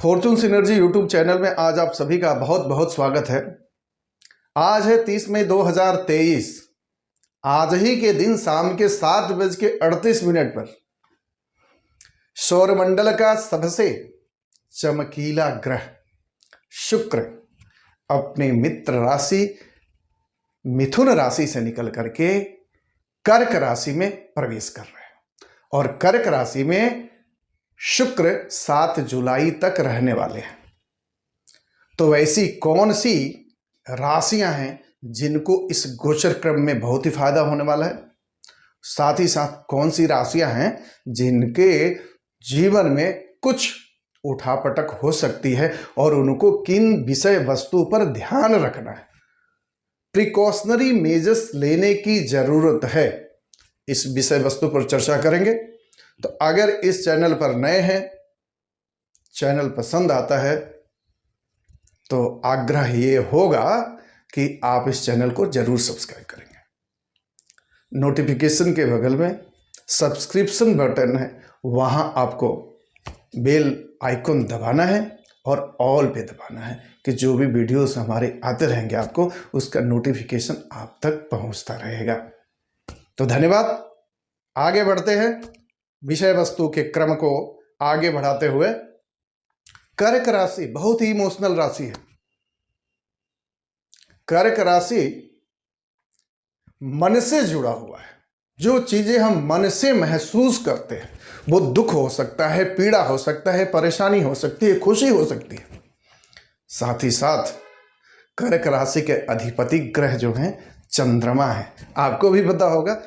Fortune synergy YouTube channel में आज आप सभी का बहुत बहुत स्वागत है। आज है 30 मई 2023। आज ही के दिन शाम के 7:38 पर सौरमंडल का सबसे चमकीला ग्रह शुक्र अपनी मित्र राशि मिथुन राशि से निकल करके कर्क राशि में प्रवेश कर रहे हैं और कर्क राशि में शुक्र 7 जुलाई तक रहने वाले हैं। तो वैसी कौन सी राशियां हैं जिनको इस गोचर क्रम में बहुत ही फायदा होने वाला है, साथ ही साथ कौन सी राशियां हैं जिनके जीवन में कुछ उठापटक हो सकती है और उनको किन विषय वस्तु पर ध्यान रखना है, प्रिकॉशनरी मेजर्स लेने की जरूरत है, इस विषय वस्तु पर चर्चा करेंगे। तो अगर इस चैनल पर नए हैं, चैनल पसंद आता है तो आग्रह ये होगा कि आप इस चैनल को जरूर सब्सक्राइब करेंगे। नोटिफिकेशन के बगल में सब्सक्रिप्शन बटन है, वहां आपको बेल आइकन दबाना है और ऑल पे दबाना है कि जो भी वीडियोस हमारे आते रहेंगे आपको उसका नोटिफिकेशन आप तक पहुंचता रहेगा। तो धन्यवाद। आगे बढ़ते हैं विषय वस्तु के क्रम को आगे बढ़ाते हुए। कर्क राशि बहुत ही इमोशनल राशि है। कर्क राशि मन से जुड़ा हुआ है। जो चीजें हम मन से महसूस करते हैं वो दुख हो सकता है, पीड़ा हो सकता है, परेशानी हो सकती है, खुशी हो सकती है। साथ ही साथ कर्क राशि के अधिपति ग्रह जो हैं चंद्रमा है। आपको भी पता होगा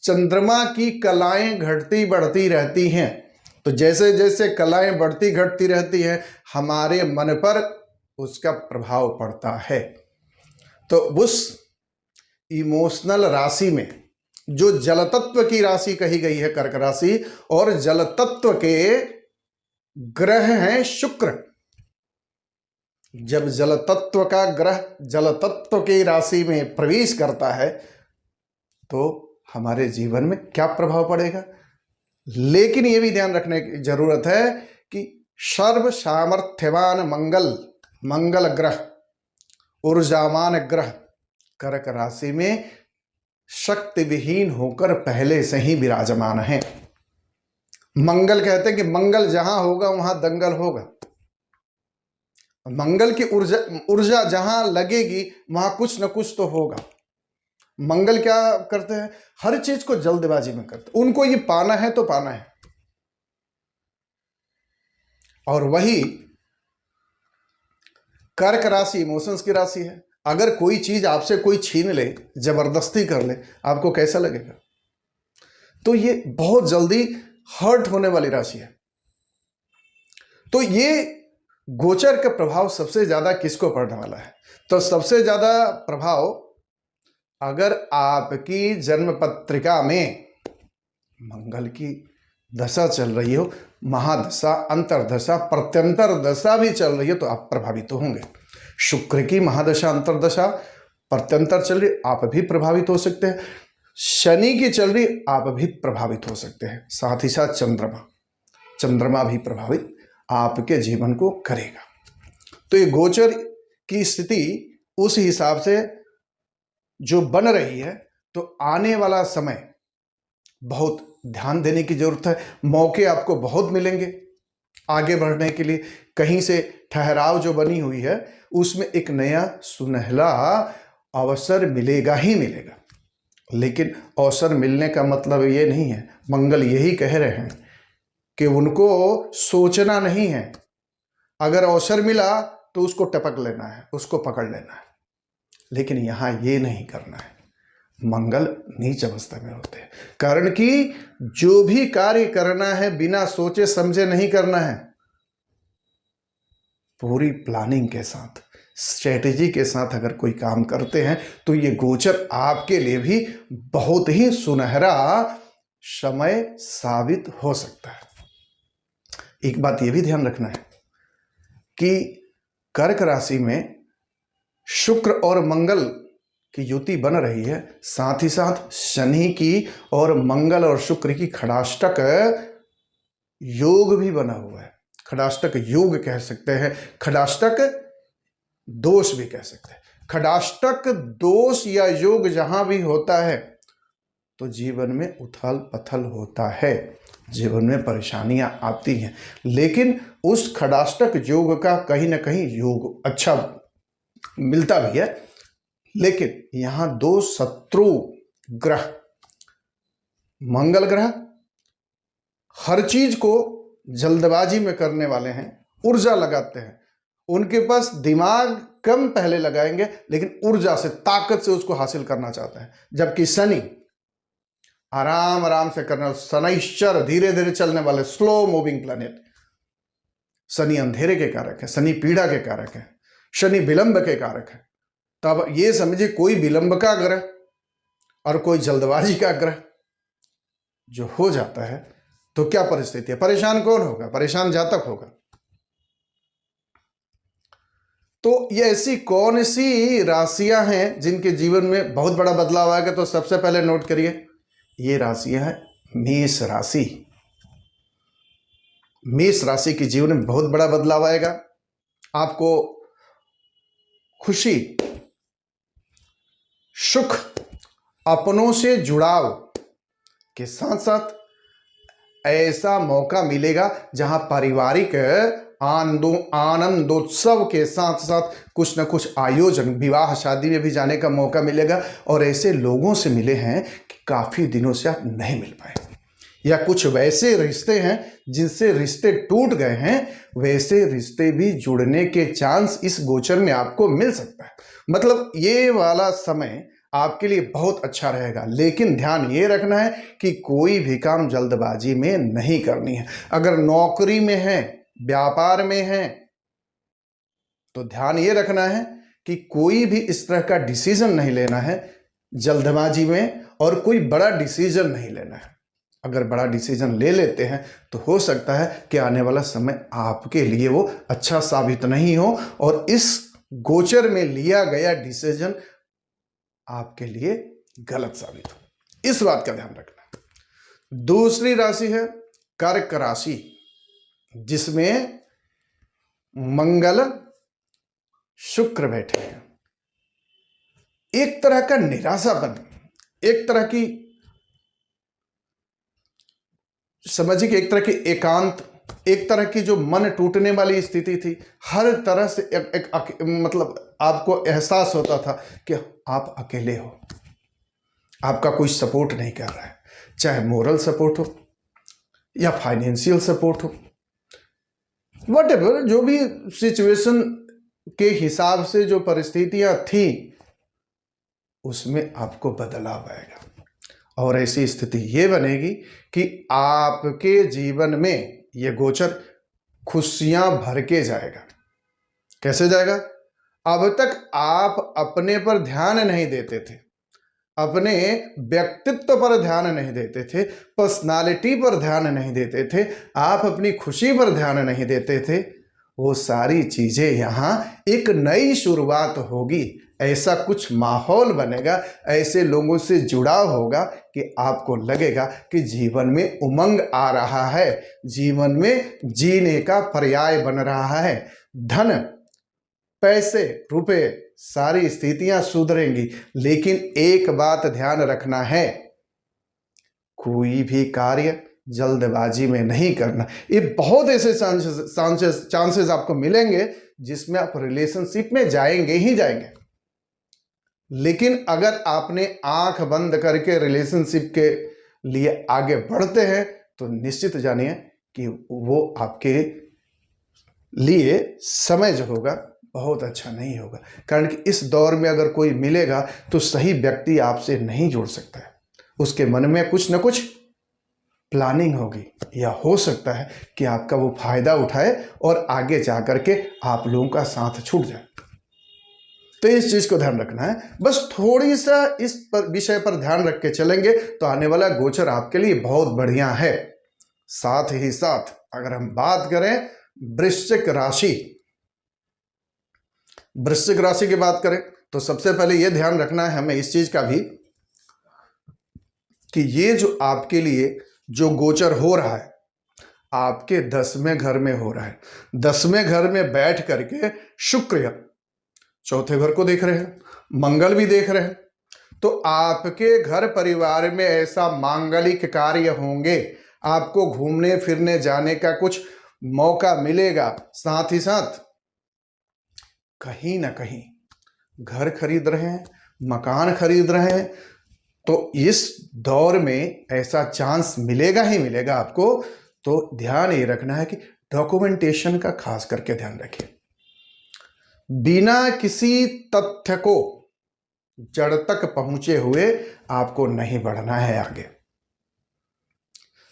चंद्रमा की कलाएं घटती बढ़ती रहती हैं। तो जैसे जैसे कलाएं बढ़ती घटती रहती हैं हमारे मन पर उसका प्रभाव पड़ता है। तो उस इमोशनल राशि में जो जल तत्व की राशि कही गई है कर्क राशि, और जल तत्व के ग्रह हैं शुक्र। जब जल तत्व का ग्रह जल तत्व की राशि में प्रवेश करता है तो हमारे जीवन में क्या प्रभाव पड़ेगा। लेकिन यह भी ध्यान रखने की जरूरत है कि सर्व सामर्थ्यवान मंगल ग्रह, ऊर्जावान ग्रह कर्क राशि में शक्ति विहीन होकर पहले से ही विराजमान है। मंगल कहते हैं कि मंगल जहां होगा वहां दंगल होगा। मंगल की ऊर्जा जहां लगेगी वहां कुछ न कुछ तो होगा। मंगल क्या करते हैं, हर चीज को जल्दबाजी में करते हैं। उनको ये पाना है तो पाना है। और वही कर्क राशि इमोशंस की राशि है। अगर कोई चीज आपसे कोई छीन ले, जबरदस्ती कर ले, आपको कैसा लगेगा। तो ये बहुत जल्दी हर्ट होने वाली राशि है। तो ये गोचर का प्रभाव सबसे ज्यादा किसको पड़ने वाला है, तो सबसे ज्यादा प्रभाव अगर आपकी जन्म पत्रिका में मंगल की दशा चल रही हो, महादशा, अंतरदशा, प्रत्यंतर दशा भी चल रही है तो आप प्रभावित होंगे। शुक्र की महादशा, अंतरदशा, प्रत्यंतर चल रही, आप भी प्रभावित हो सकते हैं। शनि की चल रही, आप भी प्रभावित हो सकते हैं। साथ ही साथ चंद्रमा भी प्रभावित आपके जीवन को करेगा। तो ये गोचर की स्थिति उस हिसाब से जो बन रही है, तो आने वाला समय बहुत ध्यान देने की जरूरत है। मौके आपको बहुत मिलेंगे आगे बढ़ने के लिए। कहीं से ठहराव जो बनी हुई है उसमें एक नया सुनहला अवसर मिलेगा ही मिलेगा। लेकिन अवसर मिलने का मतलब ये नहीं है, मंगल यही कह रहे हैं कि उनको सोचना नहीं है। अगर अवसर मिला तो उसको टपक लेना है, उसको पकड़ लेना है। लेकिन यहां ये नहीं करना है। मंगल नीच अवस्था में होते हैं, कारण कि जो भी कार्य करना है बिना सोचे समझे नहीं करना है। पूरी प्लानिंग के साथ, स्ट्रेटेजी के साथ अगर कोई काम करते हैं तो ये गोचर आपके लिए भी बहुत ही सुनहरा समय साबित हो सकता है। एक बात यह भी ध्यान रखना है कि कर्क राशि में शुक्र और मंगल की युति बन रही है, साथ ही साथ शनि की और मंगल और शुक्र की खड़ाष्टक योग भी बना हुआ है। खडाष्टक योग कह सकते हैं, खडाष्टक दोष भी कह सकते हैं। खडाष्टक दोष या योग जहां भी होता है तो जीवन में उथल पथल होता है, जीवन में परेशानियां आती हैं। लेकिन उस खडाष्टक योग का कहीं ना कहीं योग अच्छा मिलता भी है, लेकिन यहां दो शत्रु ग्रह, मंगल ग्रह हर चीज को जल्दबाजी में करने वाले हैं, ऊर्जा लगाते हैं, उनके पास दिमाग कम पहले लगाएंगे लेकिन ऊर्जा से, ताकत से उसको हासिल करना चाहते हैं। जबकि शनि आराम आराम से करना, शनिश्चर धीरे धीरे चलने वाले स्लो मूविंग प्लैनेट, शनि अंधेरे के कारक है, शनि पीड़ा के कारक है, शनि विलंब के कारक है। तब ये समझिए कोई विलंब का ग्रह और कोई जल्दबाजी का ग्रह जो हो जाता है तो क्या परिस्थिति है, परेशान कौन होगा, परेशान जातक होगा। तो ये ऐसी कौन सी राशियां हैं जिनके जीवन में बहुत बड़ा बदलाव आएगा, तो सबसे पहले नोट करिए, ये राशियां हैं मेष राशि। मेष राशि के जीवन में बहुत बड़ा बदलाव आएगा। आपको खुशी, सुख, अपनों से जुड़ाव के साथ साथ ऐसा मौका मिलेगा जहां पारिवारिक आनंदोत्सव के साथ साथ कुछ न कुछ आयोजन, विवाह शादी में भी जाने का मौका मिलेगा। और ऐसे लोगों से मिले हैं कि काफ़ी दिनों से आप नहीं मिल पाए, या कुछ वैसे रिश्ते हैं जिनसे रिश्ते टूट गए हैं, वैसे रिश्ते भी जुड़ने के चांस इस गोचर में आपको मिल सकता है। मतलब ये वाला समय आपके लिए बहुत अच्छा रहेगा। लेकिन ध्यान ये रखना है कि कोई भी काम जल्दबाजी में नहीं करनी है। अगर नौकरी में है, व्यापार में है, तो ध्यान ये रखना है कि कोई भी इस तरह का डिसीजन नहीं लेना है जल्दबाजी में, और कोई बड़ा डिसीजन नहीं लेना है। अगर बड़ा डिसीजन ले लेते हैं तो हो सकता है कि आने वाला समय आपके लिए वो अच्छा साबित नहीं हो, और इस गोचर में लिया गया डिसीजन आपके लिए गलत साबित हो। इस बात का ध्यान रखना। दूसरी राशि है कर्क राशि, जिसमें मंगल शुक्र बैठे हैं। एक तरह का निराशापन, एक तरह की समझिए कि एक तरह की एकांत, एक तरह की जो मन टूटने वाली स्थिति थी, हर तरह से मतलब आपको एहसास होता था कि आप अकेले हो, आपका कोई सपोर्ट नहीं कर रहा है, चाहे मोरल सपोर्ट हो या फाइनेंशियल सपोर्ट हो, व्हाटएवर, जो भी सिचुएशन के हिसाब से जो परिस्थितियां थी उसमें आपको बदलाव आएगा। और ऐसी स्थिति ये बनेगी कि आपके जीवन में ये गोचर खुशियां भर के जाएगा। कैसे जाएगा? अब तक आप अपने पर ध्यान नहीं देते थे, अपने व्यक्तित्व पर ध्यान नहीं देते थे, पर्सनालिटी पर ध्यान नहीं देते थे, आप अपनी खुशी पर ध्यान नहीं देते थे। वो सारी चीजें यहाँ एक नई शुरुआत होगी, ऐसा कुछ माहौल बनेगा, ऐसे लोगों से जुड़ाव होगा कि आपको लगेगा कि जीवन में उमंग आ रहा है, जीवन में जीने का पर्याय बन रहा है। धन, पैसे, रुपए, सारी स्थितियां सुधरेंगी। लेकिन एक बात ध्यान रखना है, कोई भी कार्य जल्दबाजी में नहीं करना। ये बहुत ऐसे चांसेस आपको मिलेंगे जिसमें आप रिलेशनशिप में जाएंगे ही जाएंगे, लेकिन अगर आपने आंख बंद करके रिलेशनशिप के लिए आगे बढ़ते हैं तो निश्चित जानिए कि वो आपके लिए समय जो होगा बहुत अच्छा नहीं होगा। कारण कि इस दौर में अगर कोई मिलेगा तो सही व्यक्ति आपसे नहीं जुड़ सकता है, उसके मन में कुछ न कुछ प्लानिंग होगी, या हो सकता है कि आपका वो फायदा उठाए और आगे जाकर के आप लोगों का साथ छूट जाए। तो इस चीज को ध्यान रखना है। बस थोड़ी सा इस विषय पर ध्यान रख के चलेंगे तो आने वाला गोचर आपके लिए बहुत बढ़िया है। साथ ही साथ अगर हम बात करें वृश्चिक राशि, वृश्चिक राशि की बात करें तो सबसे पहले यह ध्यान रखना है हमें इस चीज का भी कि ये जो आपके लिए जो गोचर हो रहा है, आपके 10वें घर में हो रहा है। 10वें घर में बैठ करके शुक्र चौथे घर को देख रहे हैं, मंगल भी देख रहे हैं। तो आपके घर परिवार में ऐसा मांगलिक कार्य होंगे, आपको घूमने फिरने जाने का कुछ मौका मिलेगा। साथ ही साथ कहीं ना कहीं घर खरीद रहे हैं, मकान खरीद रहे हैं, तो इस दौर में ऐसा चांस मिलेगा ही मिलेगा आपको। तो ध्यान ये रखना है कि डॉक्यूमेंटेशन का खास करके ध्यान रखिए। बिना किसी तथ्य को जड़ तक पहुंचे हुए आपको नहीं बढ़ना है आगे।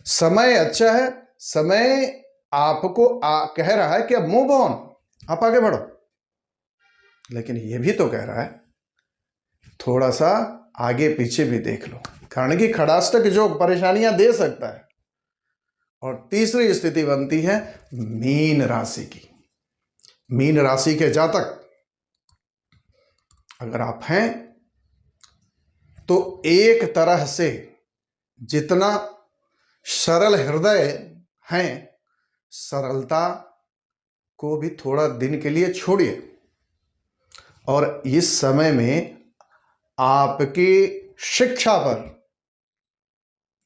समय अच्छा है, समय आपको कह रहा है कि अब मूव ऑन, आप आगे बढ़ो, लेकिन यह भी तो कह रहा है थोड़ा सा आगे पीछे भी देख लो, कारण कि खड़ाष्टक जो परेशानियां दे सकता है। और तीसरी स्थिति बनती है मीन राशि की। मीन राशि के जातक अगर आप हैं तो एक तरह से जितना सरल हृदय हैं, सरलता को भी थोड़ा दिन के लिए छोड़िए। और इस समय में आपकी शिक्षा पर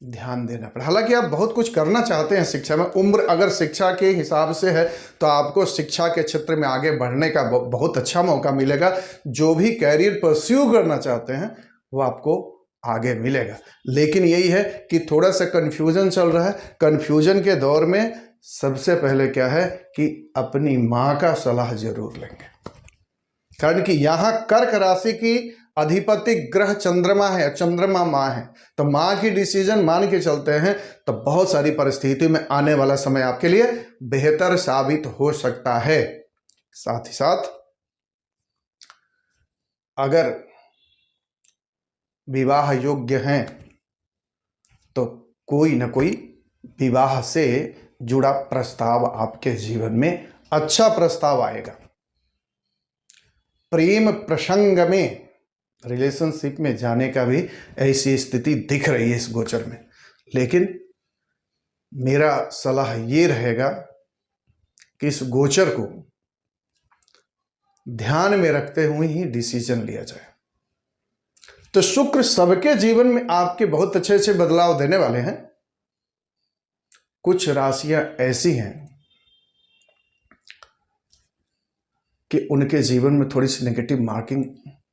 ध्यान देना पड़े। हालांकि आप बहुत कुछ करना चाहते हैं शिक्षा में, उम्र अगर शिक्षा के हिसाब से है तो आपको शिक्षा के क्षेत्र में आगे बढ़ने का बहुत अच्छा मौका मिलेगा। जो भी कैरियर परस्यू करना चाहते हैं वो आपको आगे मिलेगा। लेकिन यही है कि थोड़ा सा कन्फ्यूजन चल रहा है। कन्फ्यूजन के दौर में सबसे पहले क्या है कि अपनी माँ का सलाह जरूर लेंगे, कारण कि यहाँ कर्क राशि की अधिपति ग्रह चंद्रमा है, चंद्रमा माँ है। तो माँ की डिसीजन मान के चलते हैं तो बहुत सारी परिस्थिति में आने वाला समय आपके लिए बेहतर साबित हो सकता है। साथ ही साथ अगर विवाह योग्य हैं तो कोई ना कोई विवाह से जुड़ा प्रस्ताव आपके जीवन में अच्छा प्रस्ताव आएगा। प्रेम प्रसंग में, रिलेशनशिप में जाने का भी ऐसी स्थिति दिख रही है इस गोचर में। लेकिन मेरा सलाह ये रहेगा कि इस गोचर को ध्यान में रखते हुए ही डिसीजन लिया जाए। तो शुक्र सबके जीवन में आपके बहुत अच्छे अच्छे बदलाव देने वाले हैं। कुछ राशियां ऐसी हैं कि उनके जीवन में थोड़ी सी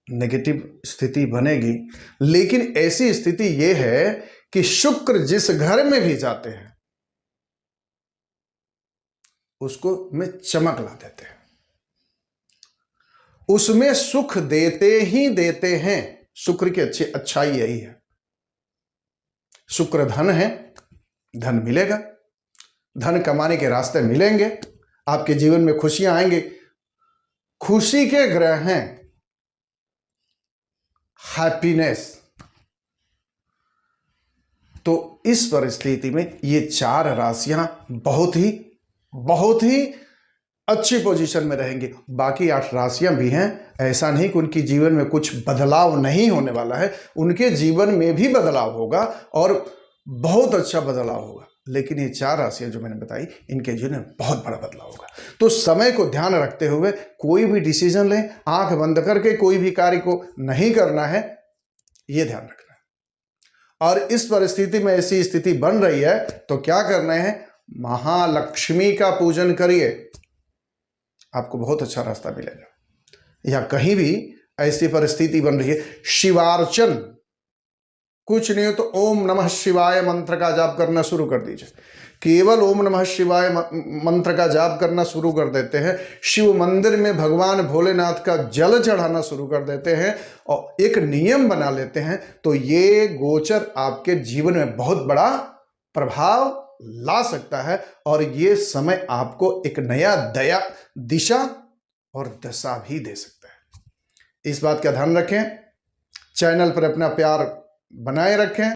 नेगेटिव स्थिति बनेगी। लेकिन ऐसी स्थिति यह है कि शुक्र जिस घर में भी जाते हैं उसको में चमक ला देते हैं, उसमें सुख देते ही देते हैं। शुक्र की अच्छाई यही है। शुक्र धन है, धन मिलेगा, धन कमाने के रास्ते मिलेंगे, आपके जीवन में खुशियां आएंगी। खुशी के ग्रह हैं हैप्पीनेस। तो इस परिस्थिति में ये 4 राशियां बहुत ही अच्छी पोजीशन में रहेंगी। बाकी 8 राशियां भी हैं, ऐसा नहीं कि उनके जीवन में कुछ बदलाव नहीं होने वाला है। उनके जीवन में भी बदलाव होगा और बहुत अच्छा बदलाव होगा। लेकिन ये 4 राशियां जो मैंने बताई, इनके जीवन में बहुत बड़ा बदलाव होगा। तो समय को ध्यान रखते हुए कोई भी डिसीजन लें, आंख बंद करके कोई भी कार्य को नहीं करना है, ये ध्यान रखना है। और इस परिस्थिति में ऐसी स्थिति बन रही है तो क्या करना है, महालक्ष्मी का पूजन करिए, आपको बहुत अच्छा रास्ता मिलेगा। या कहीं भी ऐसी परिस्थिति बन रही है, शिवार्चन, कुछ नहीं हो तो ओम नमः शिवाय मंत्र का जाप करना शुरू कर दीजिए। केवल ओम नमः शिवाय मंत्र का जाप करना शुरू कर देते हैं, शिव मंदिर में भगवान भोलेनाथ का जल चढ़ाना शुरू कर देते हैं और एक नियम बना लेते हैं, तो ये गोचर आपके जीवन में बहुत बड़ा प्रभाव ला सकता है। और ये समय आपको एक नया दिशा और दशा भी दे सकता है। इस बात का ध्यान रखें। चैनल पर अपना प्यार बनाए रखें।